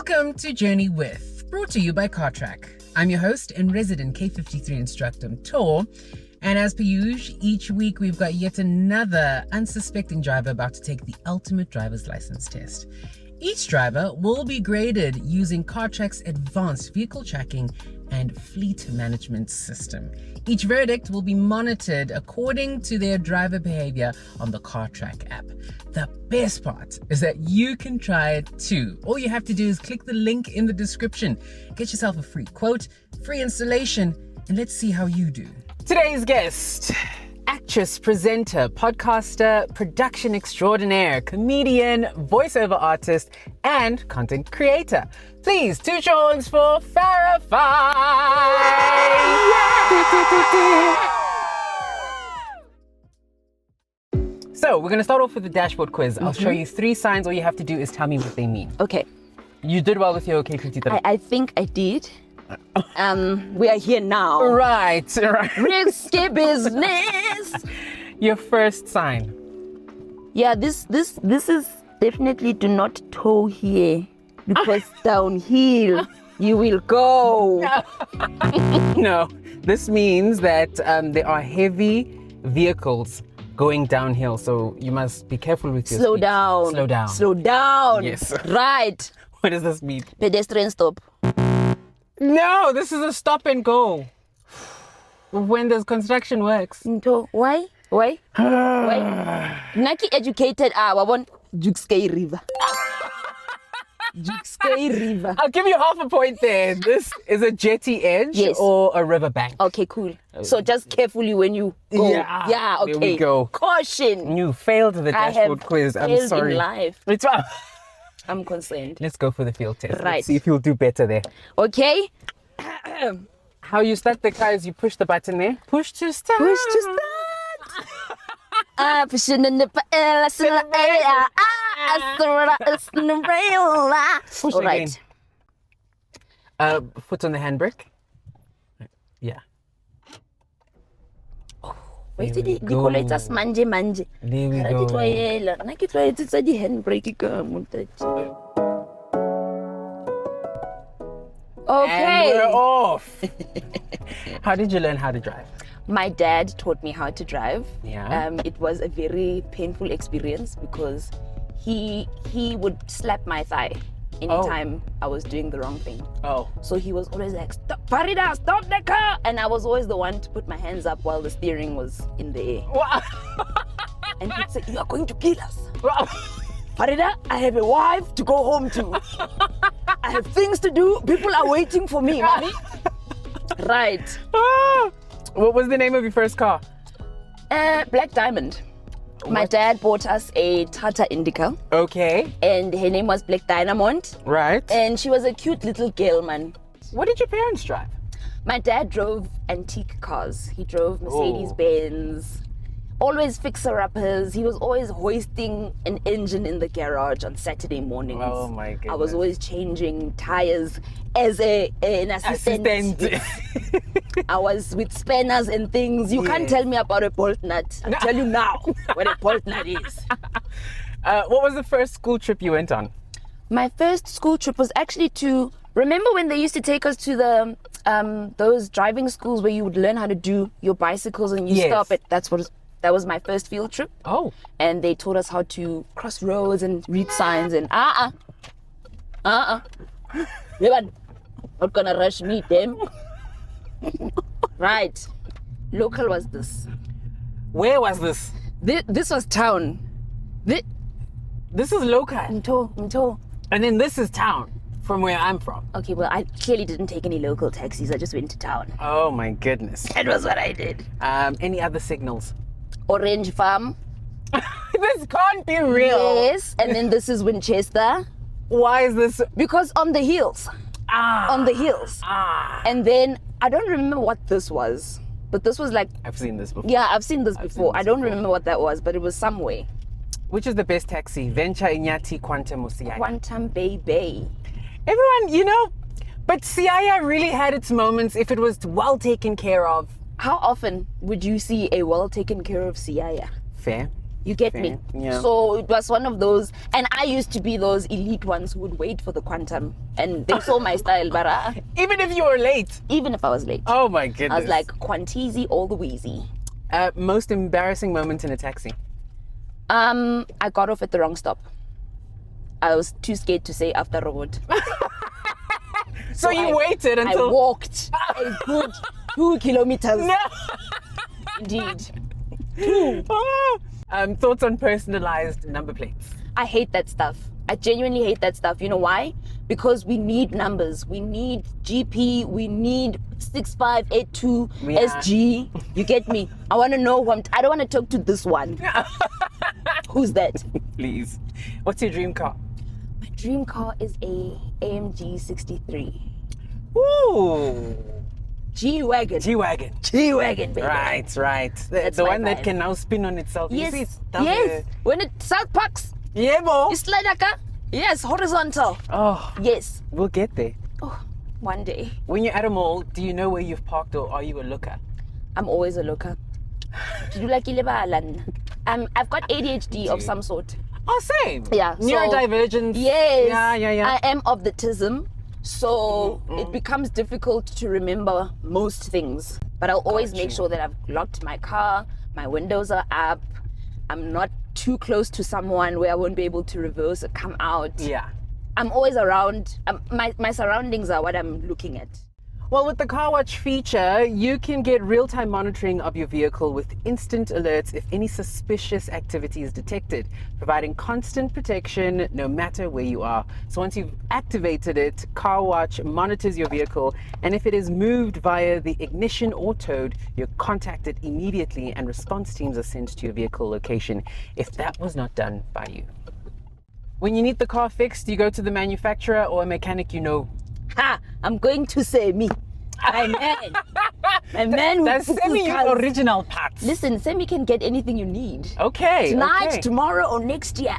Welcome to Journey With, brought to you by CarTrack. I'm your host and resident K53 instructor, Mthaux. And as per usual, each week we've got yet another unsuspecting driver about to take the ultimate driver's license test. Each driver will be graded using CarTrack's advanced vehicle tracking and fleet management system. Each verdict will be monitored according to their driver behavior on the CarTrack app. The best part is that you can try it too. All you have to do is click the link in the description. Get yourself a free quote, free installation, and let's see how you do. Today's guest, actress, presenter, podcaster, production extraordinaire, comedian, voiceover artist, and content creator. Please, two horns for Pharoahfi! So, we're going to start off with the dashboard quiz. I'll show you 3 signs. All you have to do is tell me what they mean. Okay. You did well with your K53. I think I did. We are here now. Right. Risky business. Your first sign. Yeah, this is definitely do not tow here because downhill you will go. No, this means that there are heavy vehicles going downhill, so you must be careful with your Slow speed. down. Slow down. Yes. Right. What does this mean? Pedestrian stop. No, this is a stop and go. When there's construction works. Why? Why? Naki educated wabon Jukskei River. Jukskei River. I'll give you half a point there. This is a jetty edge or a riverbank. Okay, cool. So just carefully when you go. Yeah, okay. There we go. Caution. You failed the dashboard quiz. I'm sorry. In life. It's fine. I'm concerned. Let's go for the field test. Right. Let's see if you'll do better there. Okay. How you start the car is you push the button there. Push to start. Push to start. Pushing in the Push again. Foot on the handbrake. Yeah. Wait, did it call it as manje? There we go. Okay. And we're off. How did you learn how to drive? My dad taught me how to drive. Yeah. It was a very painful experience because he would slap my thigh anytime I was doing the wrong thing. Oh. So he was always like, "Stop, Farieda, stop the car!" And I was always the one to put my hands up while the steering was in the air. Wow. And he'd say, "You are going to kill us. Wow. Farieda, I have a wife to go home to. I have things to do. People are waiting for me, mommy." Right. What was the name of your first car? Black Diamond. My dad bought us a Tata Indica. Okay. And her name was Black Diamond. Right. And she was a cute little girl, man. What did your parents drive? My dad drove antique cars. He drove Mercedes-Benz. Always fixer-uppers. He was always hoisting an engine in the garage on Saturday mornings. Oh my goodness. I was always changing tires as an assistant. I was with spanners and things. You can't tell me about a bolt nut. I'll tell you now what a bolt nut is. What was the first school trip you went on? My first school trip was actually to... Remember when they used to take us to the those driving schools where you would learn how to do your bicycles and you stop it? That was my first field trip. Oh. And they taught us how to cross roads and read signs and You're not gonna rush me, damn. Right. Local was this. Where was this? This was town. This is local. Mthaux. And then this is town from where I'm from. Okay, well, I clearly didn't take any local taxis. I just went to town. Oh my goodness. That was what I did. Any other signals? Orange Farm. This can't be real. Yes, and then this is Winchester. Why is this? Because on the hills. On the hills. And then, I don't remember what this was. But this was like... I've seen this before. Yeah, I've seen this before. I don't remember what that was, but it was somewhere. Which is the best taxi? Venture, Inyati, Quantum, or Siaya? Quantum Bay. Everyone, but Siaya really had its moments if it was well taken care of. How often would you see a well taken care of Siaya? Fair. You get me? Yeah. So it was one of those, and I used to be those elite ones who would wait for the quantum, and they saw my style, but Even if you were late? even if I was late. Oh my goodness. I was like, Quantizi all the wheezy. Most embarrassing moment in a taxi? I got off at the wrong stop. I was too scared to say after road. So you waited until... I walked a good 2 kilometers. No. Indeed. Thoughts on personalized number plates? I hate that stuff. I genuinely hate that stuff. You know why? Because we need numbers. We need GP. We need 6582 SG. You get me? I want to know who I don't want to talk to this one. Who's that? Please. What's your dream car? My dream car is a AMG 63. Ooh. G-Wagon. G-Wagon. G-Wagon, baby. Right. That's The my one that vibe. can now spin on itself. Yes. You see it's down Yes. When it South Parks, there. Yeah, bo. it's like that. Yes, horizontal. Oh, Yes. we'll get there. Oh, one day. When you're at a mall, do you know where you've parked or are you a looker? I'm always a looker. Do you like Ilebalan? I've got ADHD of some sort. Oh, same. Yeah, so- Neurodivergence. Yes. Yeah. I am of the tism, so it becomes difficult to remember most things. But I'll always make sure that I've locked my car, my windows are up, I'm not too close to someone where I won't be able to reverse or come out. Yeah. I'm always around. My surroundings are what I'm looking at. Well, with the Car Watch feature, you can get real-time monitoring of your vehicle with instant alerts if any suspicious activity is detected, providing constant protection no matter where you are. So once you've activated it, Car Watch monitors your vehicle, and if it is moved via the ignition or towed, you're contacted immediately and response teams are sent to your vehicle location if that was not done by you. When you need the car fixed, you go to the manufacturer or a mechanic you know. Ha! I'm going to say me. My man. My man who That's fixes Semi cars. original parts. Listen, Semi can get anything you need. Okay. Tonight, okay. tomorrow, or next year.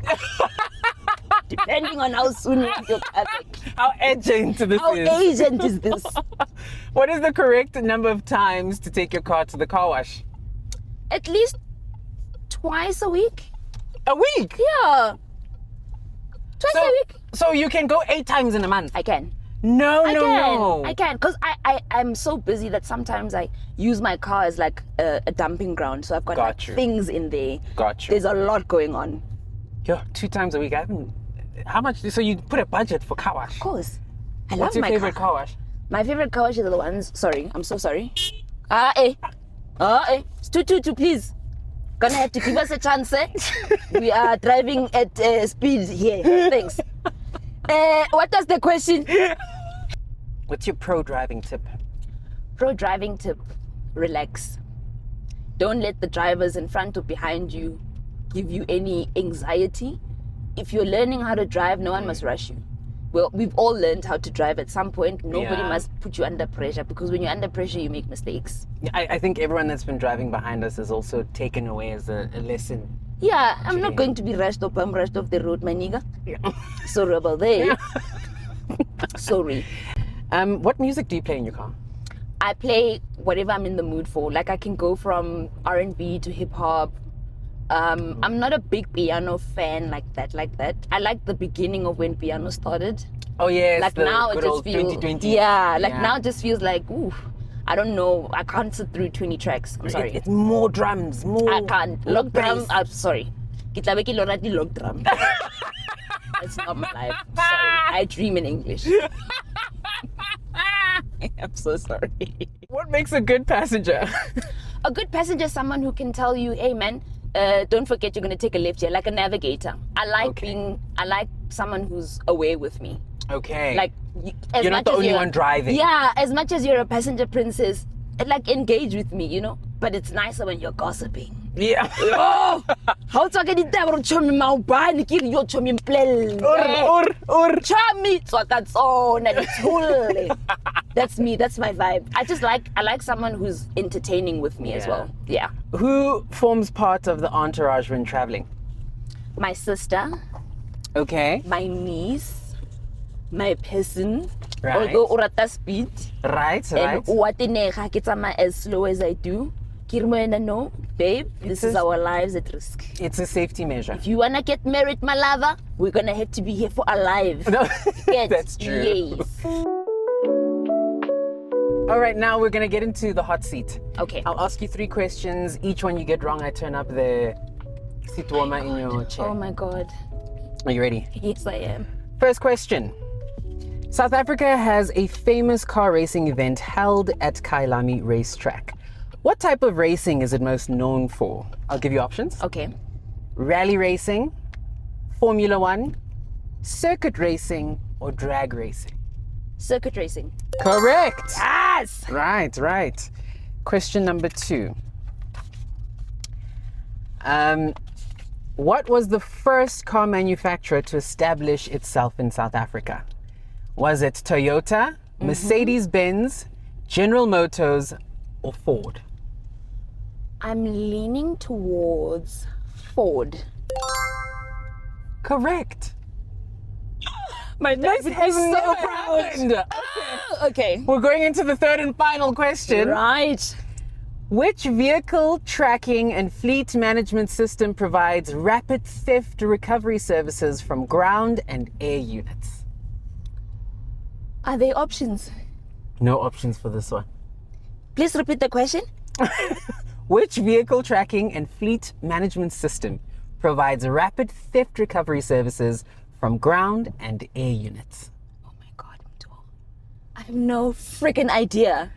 Depending on how soon you want your car back. How urgent this How is. agent is this? What is the correct number of times to take your car to the car wash? At least twice a week. A week? Yeah. Twice a week. So you can go 8 times in a month? I can. No. I can. Because I'm so busy that sometimes I use my car as like a dumping ground. So I've got like things in there. Got you. There's a lot going on. Yo, 2 times a week. I haven't. How much? So you put a budget for car wash? Of course. I What's love your my favorite car wash? My favorite car wash are the ones. Sorry, I'm so sorry. Two, please. Gonna have to give us a chance. We are driving at speed here. Thanks. What was the question? What's your pro driving tip? Pro driving tip: relax. Don't let the drivers in front or behind you give you any anxiety. If you're learning how to drive, no one must rush you. Well, we've all learned how to drive at some point. Nobody must put you under pressure, because when you're under pressure, you make mistakes. I think everyone that's been driving behind us is also taken away as a lesson. Yeah, I'm not going to be rushed up. I'm rushed off the road, my nigga. Yeah. Sorry about that. Sorry. What music do you play in your car? I play whatever I'm in the mood for. Like I can go from R&B to hip hop. I'm not a big piano fan like that. I like the beginning of when piano started. Oh yes, Like the now good it old just feels 2020. now it just feels like, ooh, I don't know. I can't sit through 20 tracks. I'm sorry. It's more drums, more. I can't. Lock drum. I'm sorry. Kitla beki lorati lock drum. That's not my life. I'm sorry. I dream in English. I'm so sorry. What makes a good passenger? A good passenger is someone who can tell you, hey man, don't forget you're going to take a left here, like a navigator. I like someone who's aware with me. Okay. Like, you're not the only one driving. Yeah, as much as you're a passenger princess, like engage with me, you know? But it's nicer when you're gossiping. Yeah. Oh, how to get it there? Chomi maubani kiri yo chomi mplel. Or. Chomi so that's all. That's me. That's my vibe. I like someone who's entertaining with me as well. Yeah. Who forms part of the entourage when traveling? My sister. Okay. My niece. My person. Right. Although urata speed. Right. And what as slow as I do. Kirmoena no. Babe, this is our lives at risk. It's a safety measure. If you wanna get married, my lover, we're gonna have to be here for alive. No, that's true. Yes. All right, now we're gonna get into the hot seat. Okay. I'll ask you 3 questions. Each one you get wrong, I turn up the seat warmer in your chair. Oh my God. Are you ready? Yes, I am. First question. South Africa has a famous car racing event held at Kyalami Racetrack. What type of racing is it most known for? I'll give you options. Okay. Rally racing, Formula One, circuit racing, or drag racing? Circuit racing. Correct. Yes. Right. Question number 2. What was the first car manufacturer to establish itself in South Africa? Was it Toyota, Mercedes-Benz, General Motors, or Ford? I'm leaning towards Ford. Correct. My dad This has so never proud. happened. Okay. We're going into the third and final question. Right. Which vehicle tracking and fleet management system provides rapid theft recovery services from ground and air units? Are there options? No options for this one. Please repeat the question. Which vehicle tracking and fleet management system provides rapid theft recovery services from ground and air units? Oh my God, Mthaux. I have no freaking idea.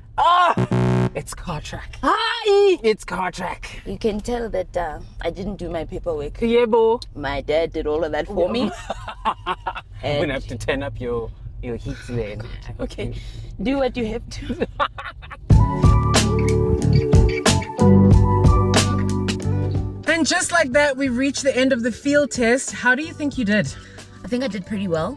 It's CarTrack. Hi. It's CarTrack. You can tell that I didn't do my paperwork. Yeah, boo. My dad did all of that for me. I'm gonna have to turn up your heat then. Okay. Do what you have to. And just like that, we've reached the end of the field test. How do you think you did? I think I did pretty well.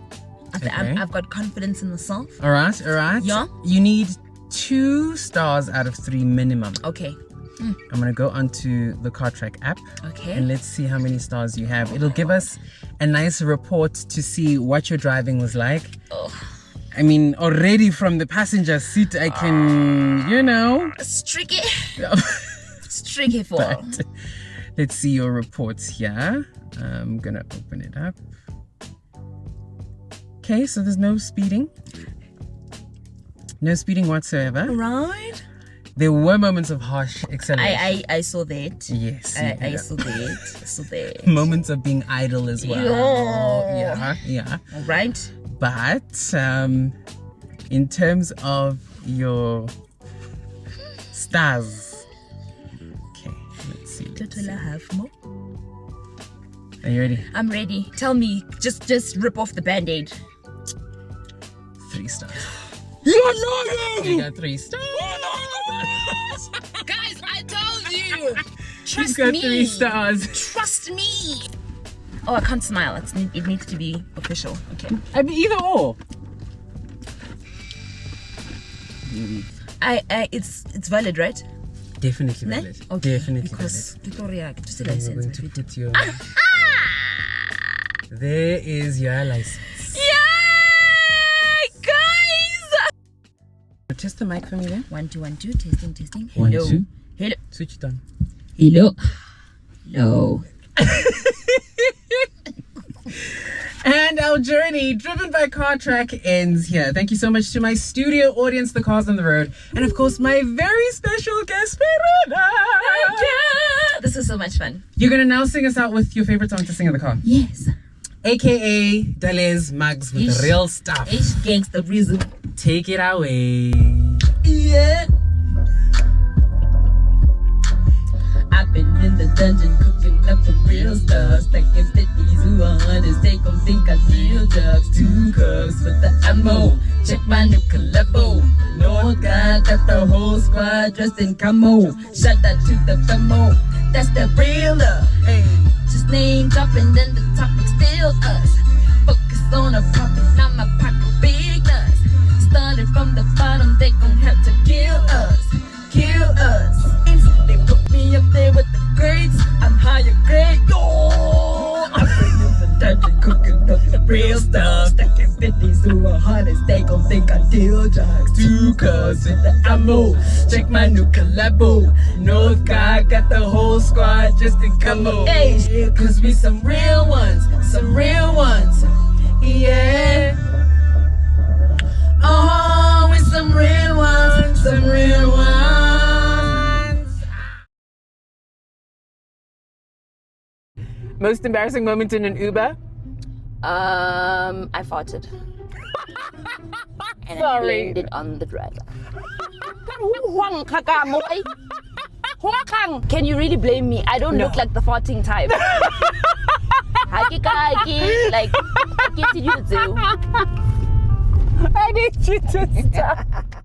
Okay. I've got confidence in myself. All right. Yeah. You need 2 stars out of 3 minimum. Okay. I'm gonna go onto the CarTrack app. Okay. And let's see how many stars you have. It'll give us a nice report to see what your driving was like. Oh. I mean, already from the passenger seat, I can, Streaky. Streaky for. But let's see your reports here. I'm gonna open it up. Okay, so there's no speeding. No speeding whatsoever. Right. There were moments of harsh acceleration. I saw that. Yes. I saw that. I saw that. Moments of being idle as well. Yeah. All right. But in terms of your stars, okay, let's see. Are you ready? I'm ready. Tell me, just rip off the band-aid. 3 stars. You're lying! You got 3 stars. Guys, I told you. Trust You got me. 3 stars. Trust me. Oh, I can't smile. It needs to be official. Okay. I mean, either or. It's valid, right? Definitely Ne? valid. Okay. Definitely Because valid. Victoria, to say We're going license. to put your... There is your license. Yay, guys! Test the mic for me then. 1 2 1 2. Testing. 1 Hello. 2. Hello. Switch it on. Hello. Hello. And our journey, driven by CarTrack, ends here. Thank you so much to my studio audience, the cars on the road, and of course my very special guest, Farieda. This is so much fun. You're gonna now sing us out with your favorite song to sing in the car, Yes. aka the Les Maggz with the real stuff. It's gangsta reason. Take it away. Yeah. I've been in the dungeon cooking up the real stuff. Stacking 50s who are honest. They gon' think I deal drugs. 2 cups with the ammo. Check my new collabo. No God, got the whole squad dressed in camo. Shout out to the femo. That's the real love. Hey. Just name dropping, then the topic still us. Focus on a profit, not my pocket big nuts. Started from the bottom, they gon' have to kill us. Kill us. They put me up there with the grades. I'm higher grade. Yo, I've been in the dungeon cooking up the real stuff. Stacking 50s who are hardest. They gon' gon' think I deal drugs. 2 cars with the ammo. Check my new collabo. North guy got the whole squad just in camo. Hey, cause we some real ones. Some real ones. Yeah. Oh, we some real ones. Some real ones. Most embarrassing moment in an Uber? I farted. And I blamed it on the driver. Can you really blame me? I don't look like the farting type. Like, what did you do? I need you to stop.